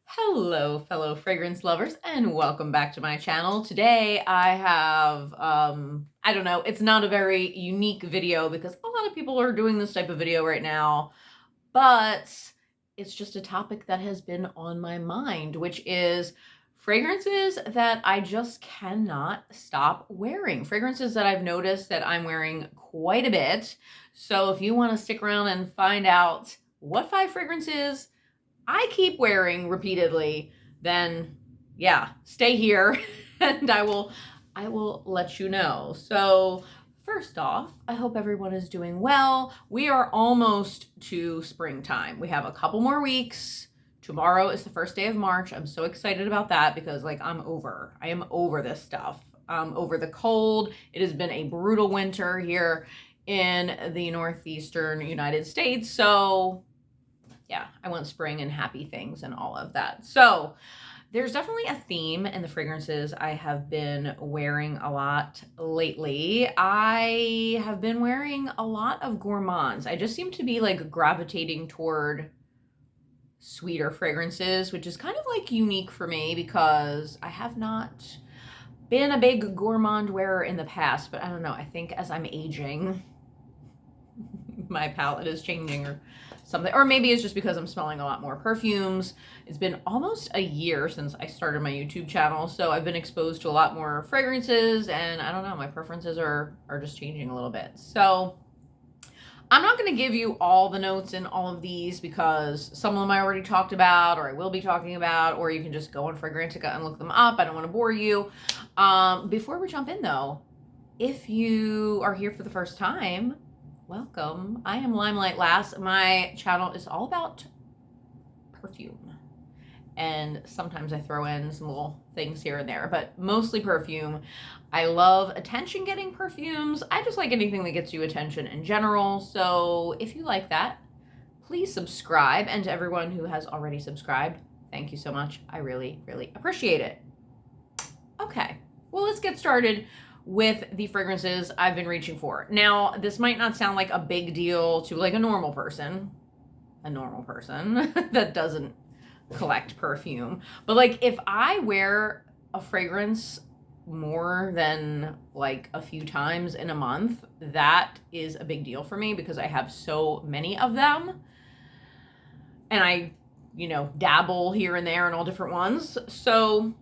Hello, fellow fragrance lovers, and welcome back to my channel. Today I have, I don't know, it's not a very unique video because a lot of people are doing this type of video right now, but it's just a topic that has been on my mind, which is fragrances that I just cannot stop wearing. Fragrances that I've noticed that I'm wearing quite a bit. So if you want to stick around and find out what 5 fragrances I keep wearing repeatedly, then yeah, stay here and I will let you know. So, first off, I hope everyone is doing well. We are almost to springtime. We have a couple more weeks. Tomorrow is the first day of March. I'm so excited about that because I am over this stuff. Over the cold. It has been a brutal winter here in the northeastern United States. So, yeah, I want spring and happy things and all of that. So there's definitely a theme in the fragrances I have been wearing a lot lately. I have been wearing a lot of gourmands. I just seem to be gravitating toward sweeter fragrances, which is kind of unique for me because I have not been a big gourmand wearer in the past, but I don't know. I think as I'm aging, my palette is changing or something, or maybe it's just because I'm smelling a lot more perfumes. It's been almost a year since I started my YouTube channel, so I've been exposed to a lot more fragrances, and I don't know, my preferences are just changing a little bit. So I'm not going to give you all the notes in all of these because some of them I already talked about, or I will be talking about, or you can just go on Fragrantica and look them up. I don't want to bore you. Before we jump in though, if you are here for the first time, welcome. I am Limelight Lass. My channel is all about perfume. And sometimes I throw in some little things here and there, but mostly perfume. I love attention-getting perfumes. I just like anything that gets you attention in general. So if you like that, please subscribe. And to everyone who has already subscribed, thank you so much. I really, really appreciate it. Okay, well, let's get started with the fragrances I've been reaching for. Now, this might not sound like a big deal to a normal person that doesn't collect perfume, but if I wear a fragrance more than a few times in a month, that is a big deal for me because I have so many of them, and I dabble here and there in all different ones. So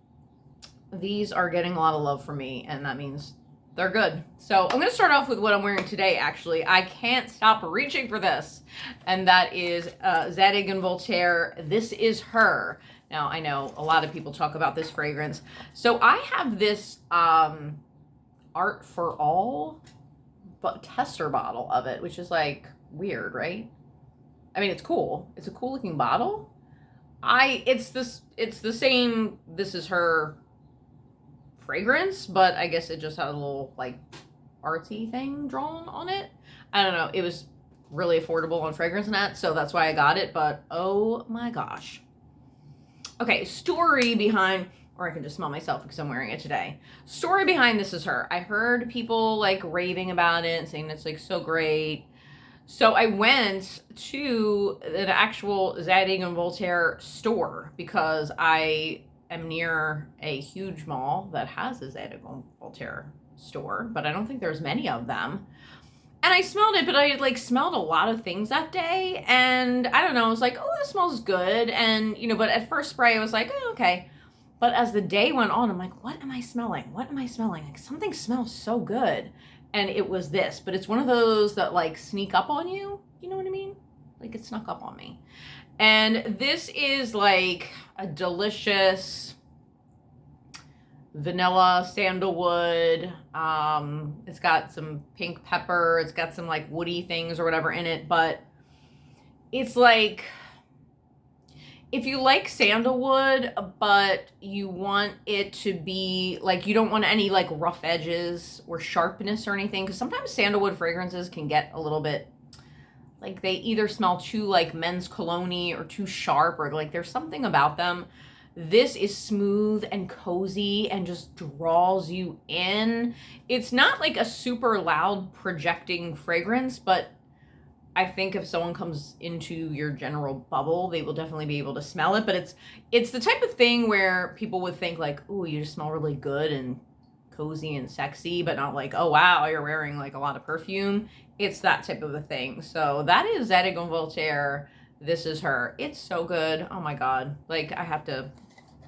these are getting a lot of love from me, and that means they're good. So I'm going to start off with what I'm wearing today, actually. I can't stop reaching for this, and that is Zadig and Voltaire, This Is Her. Now, I know a lot of people talk about this fragrance. So I have this Art for All but tester bottle of it, which is weird, right? I mean, it's cool. It's a cool looking bottle. It's the same This Is Her fragrance, but I guess it just had a little artsy thing drawn on it. I don't know. It was really affordable on FragranceNet, so that's why I got it, but oh my gosh. Okay, story behind, or I can just smell myself because I'm wearing it today. Story behind This Is Her. I heard people raving about it and saying it's so great. So I went to an actual Zadig and Voltaire store because I am near a huge mall that has a Zadig and Voltaire store, but I don't think there's many of them. And I smelled it, but I smelled a lot of things that day, and I don't know, I was oh, this smells good, and but at first spray I was oh, okay. But as the day went on, I'm what am I smelling? What am I smelling? Something smells so good. And it was this, but it's one of those that sneak up on you. You know what I mean? It snuck up on me. And this is a delicious vanilla sandalwood. It's got some pink pepper. It's got some woody things or whatever in it, but it's if you like sandalwood, but you want it to be you don't want any rough edges or sharpness or anything, because sometimes sandalwood fragrances can get a little bit they either smell too men's cologne or too sharp, or there's something about them. This is smooth and cozy and just draws you in. It's not a super loud projecting fragrance, but I think if someone comes into your general bubble, they will definitely be able to smell it. But it's the type of thing where people would think like, "Ooh, you just smell really good and cozy and sexy," but not like, "Oh wow, you're wearing like a lot of perfume." It's that type of a thing. So that is Zadig Voltaire. This is her. It's so good. Oh my god. Like I have to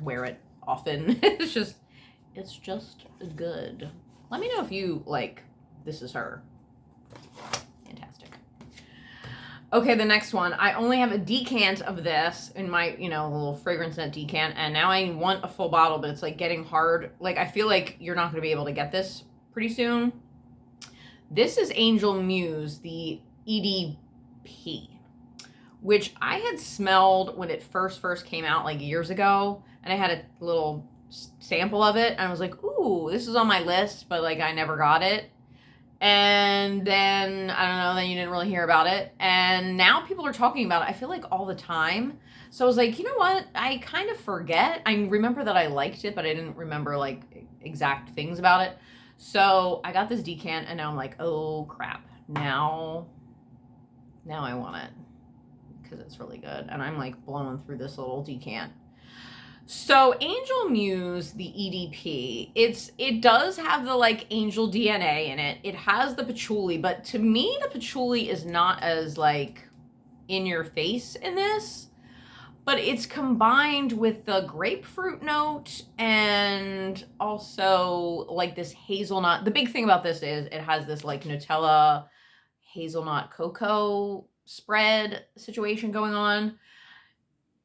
wear it often. it's just good. Let me know if you like This Is Her. Fantastic. Okay, the next one. I only have a decant of this in my, little fragrance net decant, and now I want a full bottle, but it's like getting hard. Like I feel like you're not going to be able to get this pretty soon. This is Angel Muse, the EDP, which I had smelled when it first came out like years ago, and I had a little sample of it, and I was like, ooh, this is on my list, but like I never got it. And then, I don't know, then you didn't really hear about it. And now people are talking about it, I feel like all the time. So I was like, you know what? I kind of forget. I remember that I liked it, but I didn't remember like exact things about it. So I got this decant and now I'm like, oh crap. Now I want it because it's really good. And I'm like blowing through this little decant. So Angel Muse, the EDP, it does have the like angel DNA in it. It has the patchouli, but to me the patchouli is not as like in your face in this, but it's combined with the grapefruit note and also like this hazelnut. The big thing about this is it has this like Nutella hazelnut cocoa spread situation going on.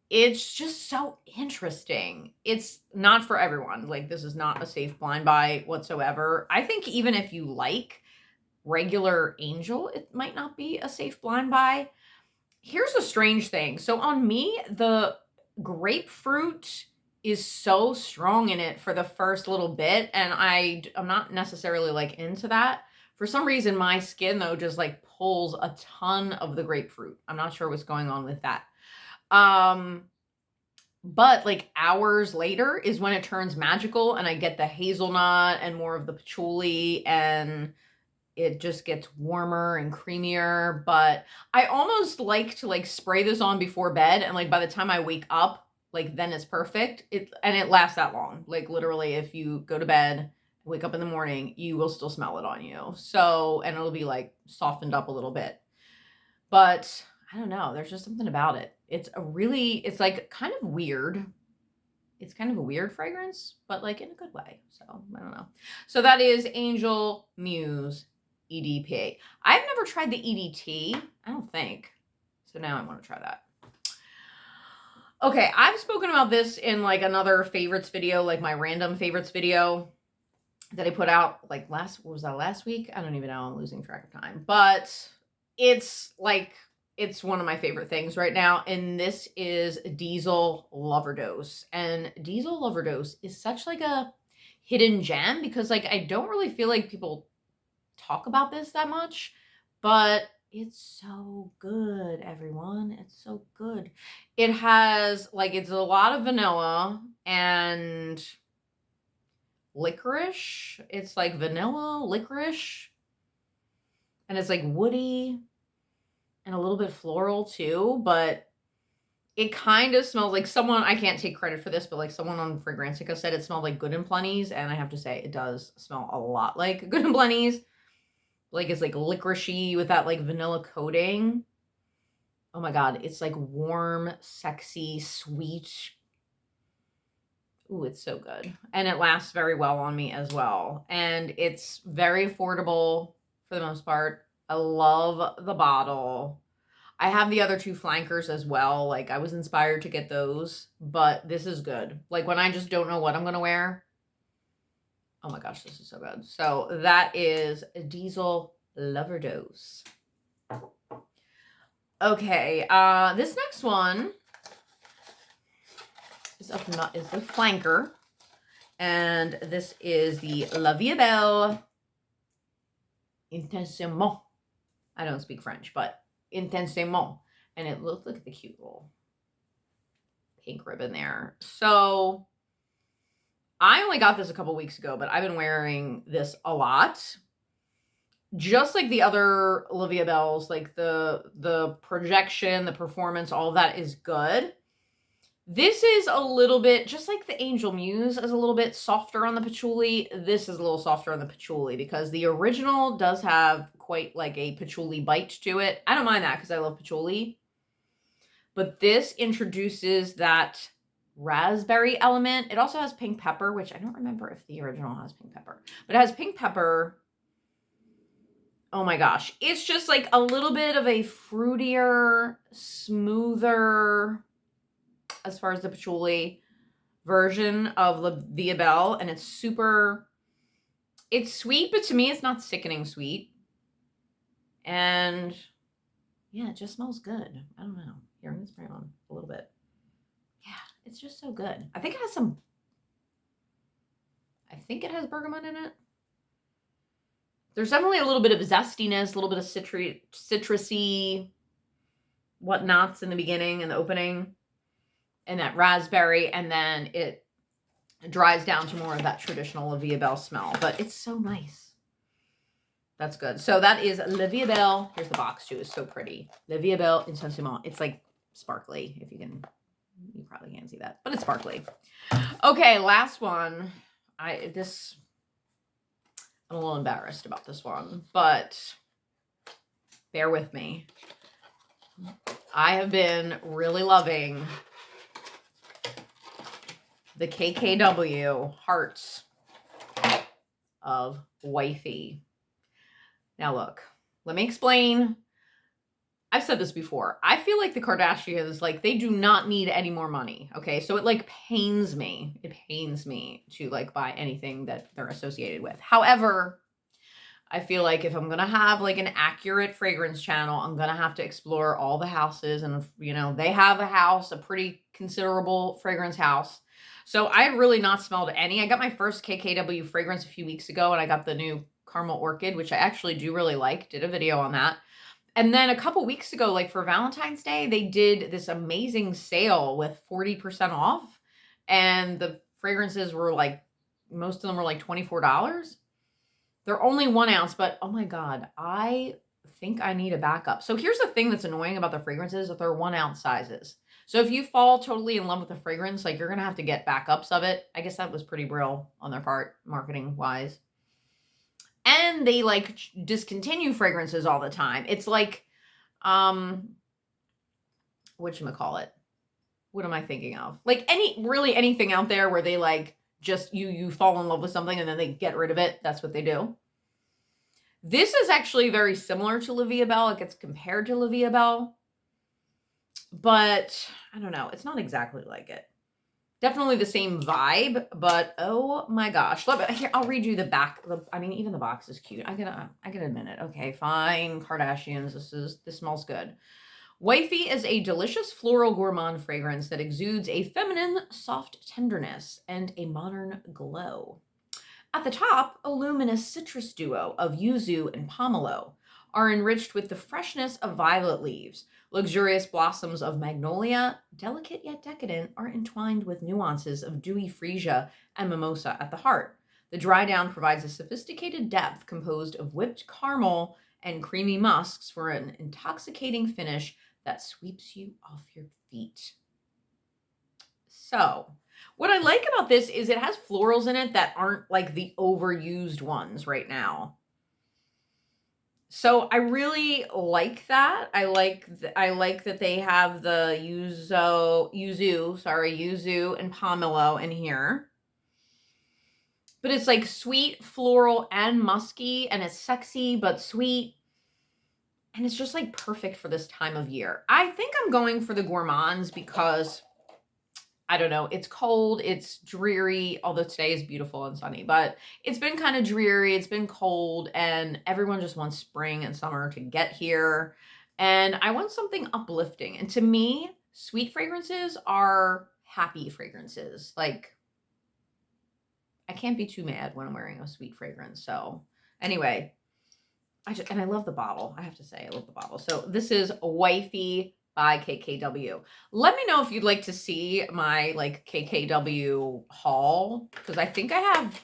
It's just so interesting. It's not for everyone. Like, this is not a safe blind buy whatsoever. I think even if you like regular Angel, it might not be a safe blind buy. Here's a strange thing. So on me, the grapefruit is so strong in it for the first little bit, and I'm not necessarily like into that. For some reason, my skin though just like pulls a ton of the grapefruit. I'm not sure what's going on with that. But like hours later is when it turns magical and I get the hazelnut and more of the patchouli and it just gets warmer and creamier. But I almost like to like spray this on before bed, and like by the time I wake up, like then it's perfect. It lasts that long. Like literally if you go to bed, wake up in the morning, you will still smell it on you. So, and it'll be like softened up a little bit. But I don't know. There's just something about it. It's like kind of weird. It's kind of a weird fragrance, but like in a good way. So I don't know. So that is Angel Muse EDP. I've never tried the EDT. I don't think. So now I want to try that. Okay, I've spoken about this in like another favorites video, like my random favorites video that I put out like last week? I don't even know. I'm losing track of time. But it's one of my favorite things right now, and this is Diesel Loverdose. And Diesel Loverdose is such like a hidden gem because like I don't really feel like people talk about this that much, but it's so good, everyone. It's so good. It has like, it's a lot of vanilla and licorice. It's like vanilla, licorice, and it's like woody and a little bit floral too, but it kind of smells like someone, I can't take credit for this, but like someone on Fragrantica said it smelled like Good and Plenty's, and I have to say it does smell a lot like Good and Plenty's. Like it's like licoricey with that like vanilla coating. Oh my god, it's like warm, sexy, sweet. Ooh, it's so good. And it lasts very well on me as well. And it's very affordable for the most part. I love the bottle. I have the other two flankers as well. Like I was inspired to get those, but this is good. Like when I just don't know what I'm going to wear. Oh my gosh, this is so good. So that is Diesel Loverdose. Okay, this next one is the flanker, and this is the Vie Est Belle Intensement. I don't speak French, but Intensement, and it look at the cute little pink ribbon there. So I only got this a couple weeks ago, but I've been wearing this a lot. just like the other La Vie Est Belles, like the projection, the performance, all of that is good. This is a little bit, just like the Angel Muse is a little bit softer on the patchouli, this is a little softer on the patchouli because the original does have quite like a patchouli bite to it. I don't mind that because I love patchouli. But this introduces that raspberry element. It also has pink pepper, which I don't remember if the original has pink pepper. But it has pink pepper. Oh my gosh. It's just like a little bit of a fruitier, smoother, as far as the patchouli version of La Vie Est Belle, and it's super, it's sweet, but to me it's not sickening sweet. And yeah, it just smells good. I don't know. Here, I'm gonna spray on a little bit. Yeah, it's just so good. I think it has some, I think it has bergamot in it. There's definitely a little bit of zestiness, a little bit of citrusy whatnots in the beginning and the opening, and that raspberry, and then it dries down to more of that traditional La Vie Est Belle smell, but it's so nice. That's good. So that is La Vie Est Belle. Here's the box too. It's so pretty. La Vie Est Belle Intensiment. It's like sparkly, if you can, you probably can't see that, but it's sparkly. Okay, last one. I'm a little embarrassed about this one, but bear with me. I have been really loving the KKW Heart of Wifey. Now look, let me explain. I've said this before. I feel like the Kardashians, like, they do not need any more money. Okay, so it like pains me. It pains me to like buy anything that they're associated with. However, I feel like if I'm going to have like an accurate fragrance channel, I'm going to have to explore all the houses. And, you know, they have a house, a pretty considerable fragrance house. So I had really not smelled any. I got my first KKW fragrance a few weeks ago, and I got the new Caramel Orchid, which I actually do really like. Did a video on that. And then a couple weeks ago, like for Valentine's Day, they did this amazing sale with 40% off. And the fragrances were like, most of them were like $24. They're only 1 ounce, but oh my God, I think I need a backup. So here's the thing that's annoying about the fragrances, that they're 1 ounce sizes. So if you fall totally in love with the fragrance, like, you're going to have to get backups of it. I guess that was pretty brill on their part, marketing wise. And they like discontinue fragrances all the time. It's like, whatchamacallit? What am I thinking of? Like really anything out there where they like just, you fall in love with something and then they get rid of it. That's what they do. This is actually very similar to La Vie Est Belle. It gets compared to La Vie Est Belle, but I don't know. It's not exactly like it. Definitely the same vibe, but oh my gosh. Here, I'll read you the back. I mean, even the box is cute. I can admit it. Okay, fine. Kardashians, this smells good. Wifey is a delicious floral gourmand fragrance that exudes a feminine, soft tenderness and a modern glow. At the top, a luminous citrus duo of yuzu and pomelo are enriched with the freshness of violet leaves. Luxurious blossoms of magnolia, delicate yet decadent, are entwined with nuances of dewy freesia and mimosa at the heart. The dry down provides a sophisticated depth composed of whipped caramel and creamy musks for an intoxicating finish that sweeps you off your feet. So, what I like about this is it has florals in it that aren't like the overused ones right now. So I really like that. I like that they have the yuzu and pomelo in here. But it's like sweet, floral, and musky, and it's sexy but sweet. And it's just like perfect for this time of year. I think I'm going for the gourmands because, I don't know, it's cold, it's dreary, although today is beautiful and sunny, but it's been kind of dreary, it's been cold, and everyone just wants spring and summer to get here. And I want something uplifting. And to me, sweet fragrances are happy fragrances. Like, I can't be too mad when I'm wearing a sweet fragrance. So anyway, and I love the bottle. I have to say, I love the bottle. So this is Wifey by KKW. Let me know if you'd like to see my like KKW haul, because I think I have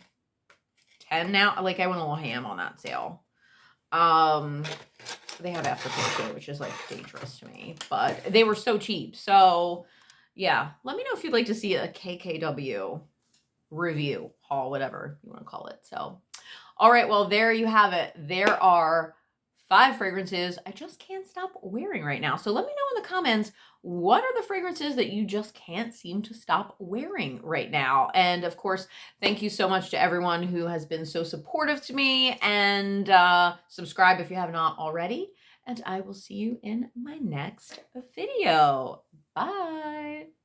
10 now. Like, I went a little ham on that sale. They have aftercare too, which is like dangerous to me, but they were so cheap. So yeah, let me know if you'd like to see a KKW review, haul, whatever you want to call it. So, all right, well, there you have it. There are 5 fragrances I just can't stop wearing right now. So let me know in the comments, what are the fragrances that you just can't seem to stop wearing right now? And of course, thank you so much to everyone who has been so supportive to me, and subscribe if you have not already. And I will see you in my next video. Bye.